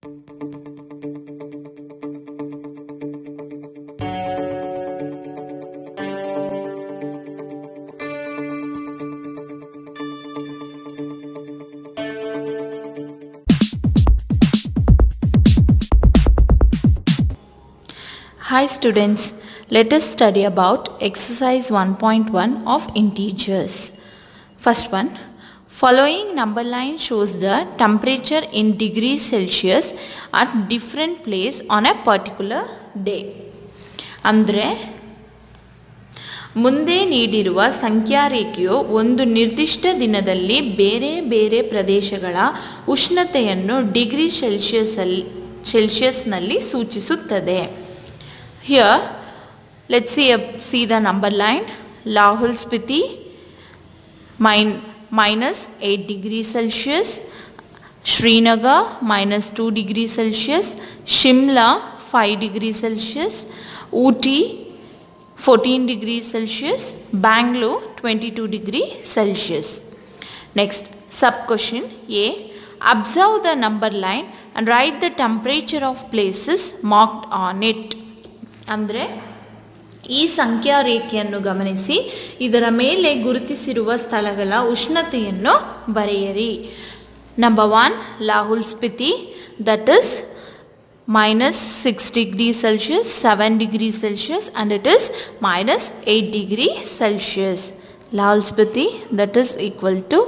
Hi students, let us study about exercise 1.1 of integers. First one, following number line shows the temperature in degrees Celsius at different place on a particular day. ಅಂದರೆ ಮುಂದೆ ನೀಡಿರುವ ಸಂಖ್ಯಾರೇಖೆಯು ಒಂದು ನಿರ್ದಿಷ್ಟ ದಿನದಲ್ಲಿ ಬೇರೆ ಬೇರೆ ಪ್ರದೇಶಗಳ ಉಷ್ಣತೆಯನ್ನು ಡಿಗ್ರಿ ಸೆಲ್ಸಿಯಸ್ನಲ್ಲಿ ಸೂಚಿಸುತ್ತದೆ. Here, let's see the number line. Lahul Spiti minus 8 degrees Celsius, Srinagar minus 2 degrees Celsius, Shimla 5 degrees Celsius, Ooty 14 degrees Celsius, Bangalore 22 degrees Celsius. Next, sub question A. Observe the number line and write the temperature of places marked on it. ಅಂದರೆ ಈ ಸಂಖ್ಯಾ ರೇಖೆಯನ್ನು ಗಮನಿಸಿ ಇದರ ಮೇಲೆ ಗುರುತಿಸಿರುವ ಸ್ಥಳಗಳ ಉಷ್ಣತೆಯನ್ನು ಬರೆಯಿರಿ. Number 1 Lahaul Spiti, that is minus 6 degrees Celsius, 7 degrees Celsius and it is minus 8 degrees Celsius. Lahul Spiti, that is equal to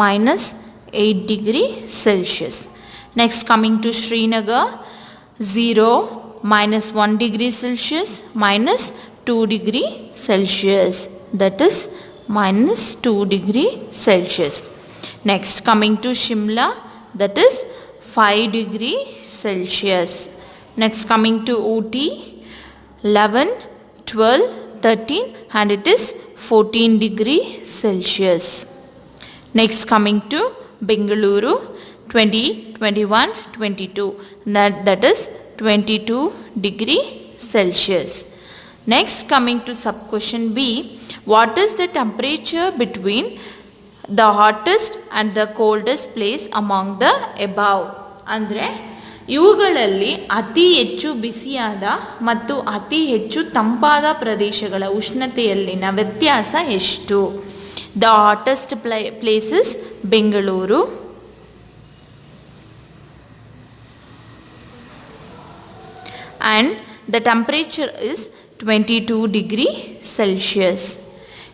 minus 8 degrees Celsius. Next, coming to Srinagar, 0 minus 1 degree Celsius minus 2 degree Celsius, that is minus 2 degree Celsius. Next, coming to Shimla, that is 5 degree Celsius. Next, coming to Ooty, 11, 12, 13 and it is 14 degree Celsius. Next, coming to Bengaluru, 20, 21, 22, that is 22 degree Celsius. Next, coming to sub question B, what is the temperature between the hottest and the coldest place among the above? ಅಂದರೆ ಇವುಗಳಲ್ಲಿ ಅತಿ ಹೆಚ್ಚು ಬಿಸಿಯಾದ ಮತ್ತು ಅತಿ ಹೆಚ್ಚು ತಂಪಾದ ಪ್ರದೇಶಗಳ ಉಷ್ಣತೆಯಲ್ಲಿನ ವ್ಯತ್ಯಾಸ ಎಷ್ಟು? The hottest place is Bengaluru. And the temperature is 22 degree Celsius.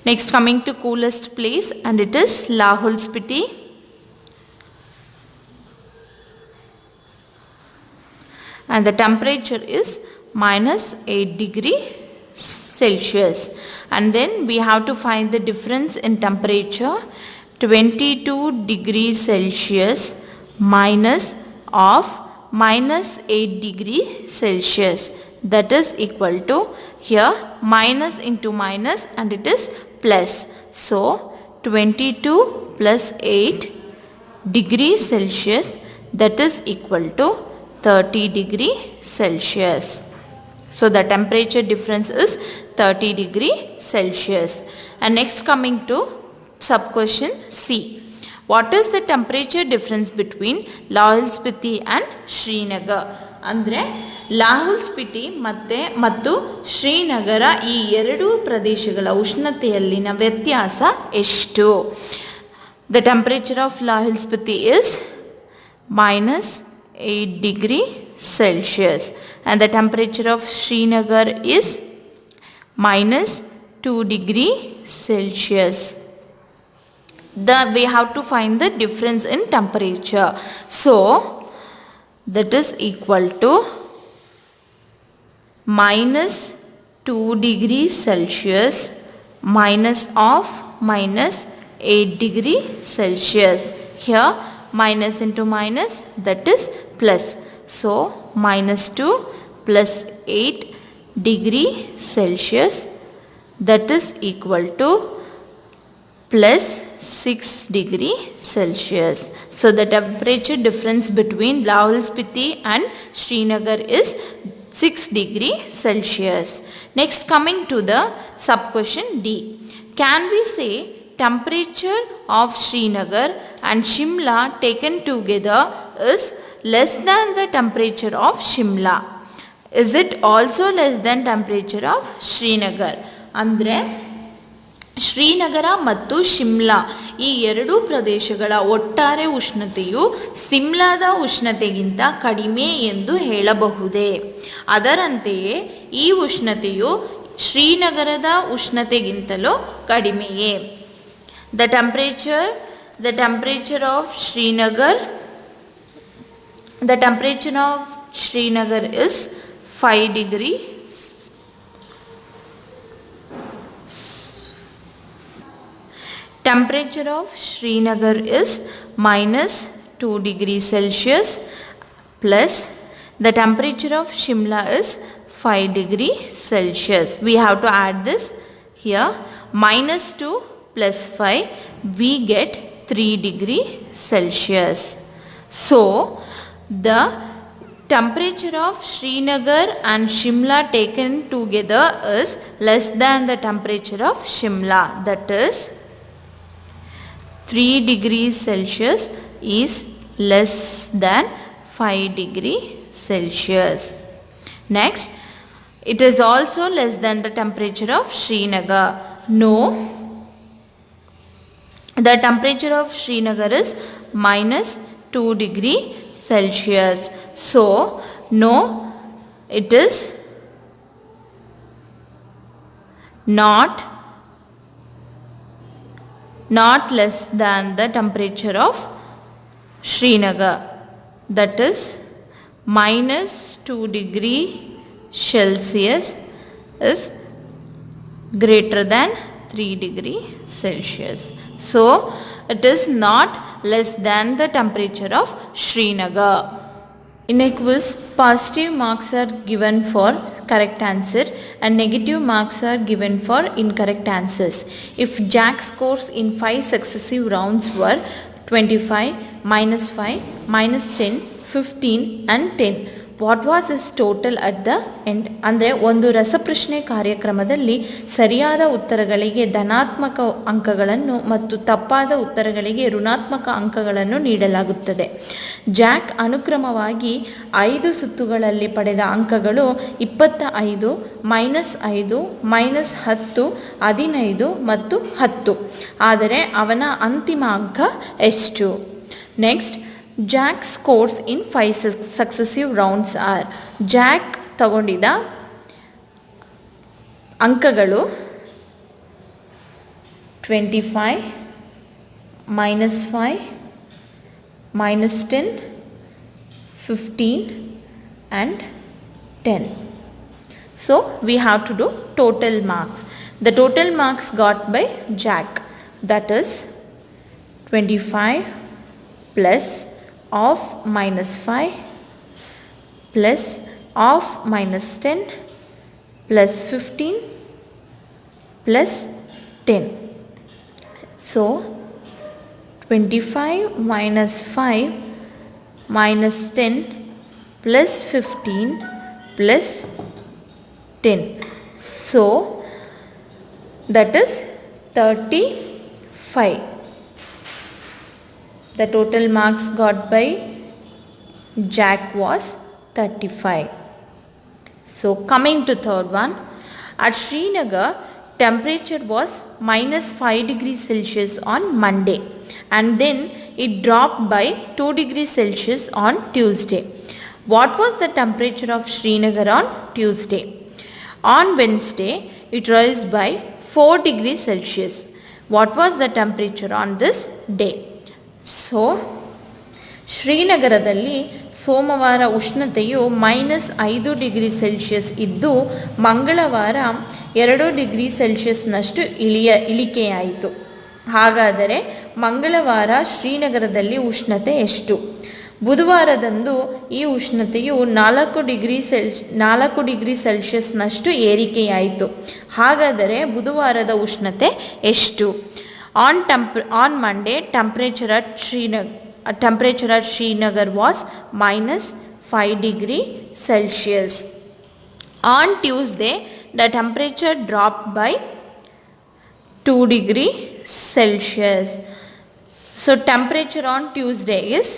Next, coming to coolest place and it is Lahul Spiti. And the temperature is minus 8 degree Celsius. And then we have to find the difference in temperature. 22 degrees Celsius minus of minus 8 degree Celsius, that is equal to, here minus into minus and it is plus. So 22 plus 8 degree Celsius, that is equal to 30 degree Celsius. So the temperature difference is 30 degree Celsius. And next, coming to sub question C. What is the temperature difference between Lahul Spiti and Srinagar? ಅಂದರೆ ಲಾಹುಲ್ ಸ್ಪಿಟಿ ಮತ್ತು ಶ್ರೀನಗರ ಈ ಎರಡೂ ಪ್ರದೇಶಗಳ ಉಷ್ಣತೆಯಲ್ಲಿನ ವ್ಯತ್ಯಾಸ ಎಷ್ಟು? The temperature of Lahul Spiti is minus 8 degree Celsius and the temperature of Srinagar is minus 2 degree Celsius. We have to find the difference in temperature. So that is equal to minus 2 degrees Celsius minus of minus 8 degree Celsius. Here minus into minus, that is plus. So minus 2 plus 8 degree Celsius, that is equal to plus 6 degree Celsius. So the temperature difference between Lahul Spiti and Srinagar is 6 degree Celsius. Next, coming to the sub question D. Can we say temperature of Srinagar and Shimla taken together is less than the temperature of Shimla? Is it also less than temperature of Srinagar? ಅಂದರೆ ಶ್ರೀನಗರ ಮತ್ತು ಶಿಮ್ಲಾ ಈ ಎರಡೂ ಪ್ರದೇಶಗಳ ಒಟ್ಟಾರೆ ಉಷ್ಣತೆಯು ಸಿಮ್ಲಾದ ಉಷ್ಣತೆಗಿಂತ ಕಡಿಮೆ ಎಂದು ಹೇಳಬಹುದೇ? ಅದರಂತೆಯೇ ಈ ಉಷ್ಣತೆಯು ಶ್ರೀನಗರದ ಉಷ್ಣತೆಗಿಂತಲೂ ಕಡಿಮೆಯೇ? The temperature of Srinagar is 5 degree. Temperature of Srinagar is -2 degrees Celsius plus the temperature of Shimla is 5 degrees Celsius. We have to add this here. -2 plus 5, we get 3 degrees Celsius. So, the temperature of Srinagar and Shimla taken together is less than the temperature of Shimla. That is 3 degrees Celsius is less than 5 degrees Celsius. Next, it is also less than the temperature of Srinagar. No, the temperature of Srinagar is -2 degrees Celsius. So, no, it is not less than the temperature of Srinagar. That is -2 degrees Celsius is greater than 3 degrees Celsius. So, it is not less than the temperature of Srinagar. In a quiz, positive marks are given for correct answer and negative marks are given for incorrect answers. If Jack scores in 5 successive rounds were 25, -5, -10, 15 and 10. What was his total at the end? ಅಂದರೆ ಒಂದು ರಸಪ್ರಶ್ನೆ ಕಾರ್ಯಕ್ರಮದಲ್ಲಿ ಸರಿಯಾದ ಉತ್ತರಗಳಿಗೆ ಧನಾತ್ಮಕ ಅಂಕಗಳನ್ನು ಮತ್ತು ತಪ್ಪಾದ ಉತ್ತರಗಳಿಗೆ ಋಣಾತ್ಮಕ ಅಂಕಗಳನ್ನು ನೀಡಲಾಗುತ್ತದೆ. ಜಾಕ್ ಅನುಕ್ರಮವಾಗಿ 5 ಸುತ್ತುಗಳಲ್ಲಿ ಪಡೆದ ಅಂಕಗಳು 25, -5, -10, 15 ಮತ್ತು 10. ಆದರೆ ಅವನ ಅಂತಿಮ ಅಂಕ ಎಷ್ಟು? Next, Jack scores in 5 successive rounds are. Jack ತಗೊಂಡಿದ್ದ ಅಂಕಗಳು 25, -5, -10, 15 and 10. So we have to do total marks. The total marks got by Jack, that is 25 plus of -5 plus of -10 plus 15 plus 10. So 25 minus 5 minus 10 plus 15 plus 10. So that is 35. The total marks got by Jack was 35. So coming to third one, at Srinagar temperature was -5 degrees Celsius on Monday and then it dropped by 2 degrees Celsius on Tuesday. What was the temperature of Srinagar on Tuesday? On Wednesday it rose by 4 degrees Celsius. What was the temperature on this day? So ಶ್ರೀನಗರದಲ್ಲಿ ಸೋಮವಾರ ಉಷ್ಣತೆಯು -5 degree Celsius ಇದ್ದು ಮಂಗಳವಾರ 2 degree ಸೆಲ್ಸಿಯಸ್ನಷ್ಟು ಇಳಿಕೆಯಾಯಿತು. ಹಾಗಾದರೆ ಮಂಗಳವಾರ ಶ್ರೀನಗರದಲ್ಲಿ ಉಷ್ಣತೆ ಎಷ್ಟು? ಬುಧವಾರದಂದು ಈ ಉಷ್ಣತೆಯು 4 ಡಿಗ್ರಿ ಸೆಲ್ಸಿಯಸ್ನಷ್ಟು ಏರಿಕೆಯಾಯಿತು. ಹಾಗಾದರೆ ಬುಧವಾರದ ಉಷ್ಣತೆ ಎಷ್ಟು? On Monday, temperature at Srinagar was -5 degrees Celsius. On Tuesday, the temperature dropped by 2 degrees Celsius. So temperature on Tuesday is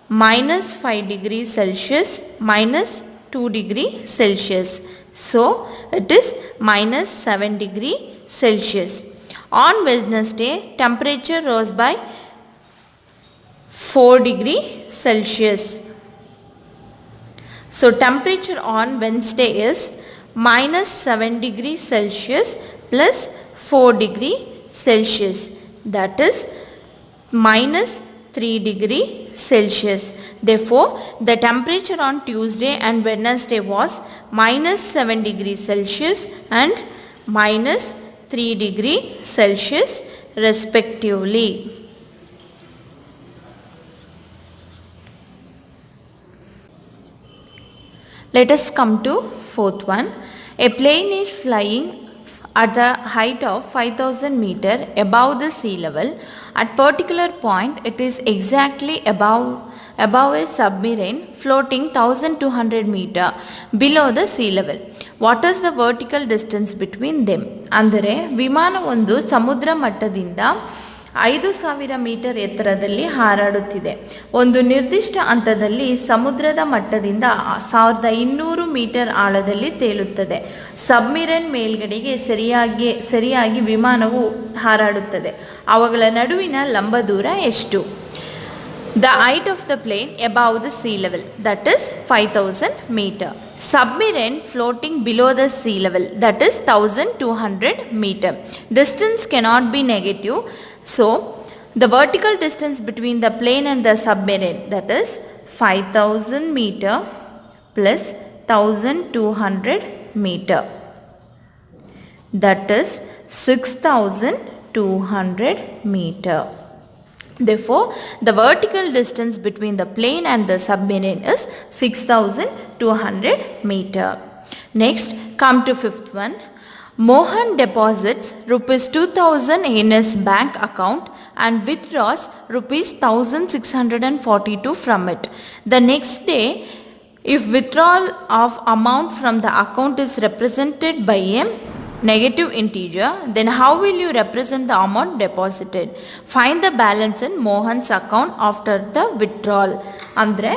minus 5 degrees Celsius minus 2 degree Celsius. So it is minus 7 degree Celsius. On Wednesday, temperature rose by 4 degree Celsius. So temperature on Wednesday is minus 7 degree Celsius plus 4 degree Celsius. That is minus 3 degree Celsius. Therefore, the temperature on Tuesday and Wednesday was minus 7 degree Celsius and minus 3 degree Celsius respectively. Let us come to fourth one. A plane is flying at the height of 5000 meter above the sea level. At particular point, it is exactly above a submarine floating 1200 meter below the sea level. What is the vertical distance between them? ಅಂದರೆ ವಿಮಾನ ಒಂದು ಸಮುದ್ರ ಮಟ್ಟದಿಂದ 5000 metre ಎತ್ತರದಲ್ಲಿ ಹಾರಾಡುತ್ತಿದೆ. ಒಂದು ನಿರ್ದಿಷ್ಟ ಹಂತದಲ್ಲಿ ಸಮುದ್ರದ ಮಟ್ಟದಿಂದ 1200 ಮೀಟರ್ ಆಳದಲ್ಲಿ ತೇಲುತ್ತದೆ. ಸಬ್ಮಿರನ್ ಮೇಲ್ಗಡೆಗೆ ಸರಿಯಾಗಿ ವಿಮಾನವು ಹಾರಾಡುತ್ತದೆ. ಅವುಗಳ ನಡುವಿನ ಲಂಬ ದೂರ ಎಷ್ಟು? The height of the plane above the sea level, that is 5000 meter. Submarine floating below the sea level, that is 1200 meter. Distance cannot be negative. So, the vertical distance between the plane and the submarine, that is 5000 meter plus 1200 meter, that is 6200 meter. Therefore, the vertical distance between the plane and the submarine is 6200 meter. Next, come to fifth one. Mohan deposits rupees 2000 in his bank account and withdraws rupees 1642 from it. The next day, if withdrawal of amount from the account is represented by a negative integer, then how will you represent the amount deposited? Find the balance in Mohan's account after the withdrawal. ಅಂದರೆ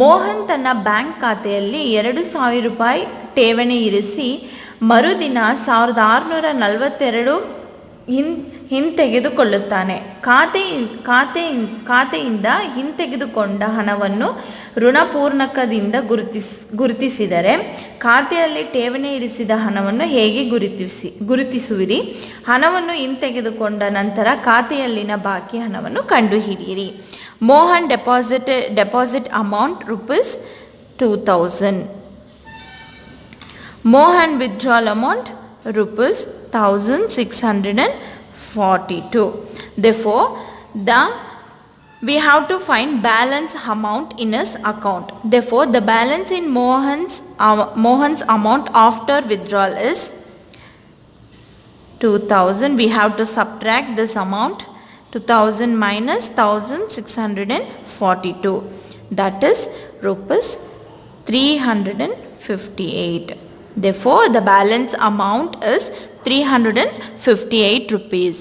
ಮೋಹನ್ ತನ್ನ bank ಖಾತೆಯಲ್ಲಿ 2000 ರೂಪಾಯಿ ಠೇವಣಿ ಇರಿಸಿ ಮರುದಿನ 1642 ಹಿಂತೆಗೆದುಕೊಳ್ಳುತ್ತಾನೆ. ಖಾತೆಯಿಂದ ಹಿಂತೆಗೆದುಕೊಂಡ ಹಣವನ್ನು ಋಣಪೂರ್ಣಕದಿಂದ ಗುರುತಿಸಿದರೆ ಖಾತೆಯಲ್ಲಿ ಠೇವಣಿ ಇರಿಸಿದ ಹಣವನ್ನು ಹೇಗೆ ಗುರುತಿಸುವಿರಿ? ಹಣವನ್ನು ಹಿಂತೆಗೆದುಕೊಂಡ ನಂತರ ಖಾತೆಯಲ್ಲಿನ ಬಾಕಿ ಹಣವನ್ನು ಕಂಡುಹಿಡಿಯಿರಿ. Mohan deposit amount rupees 2000. Mohan withdrawal amount rupees 1642. Therefore, we have to find balance amount in his account. Therefore, the balance in Mohan's amount after withdrawal is 2000. We have to subtract this amount. 2000 minus 1642. That is rupees 358. Therefore, the balance amount is 358 rupees.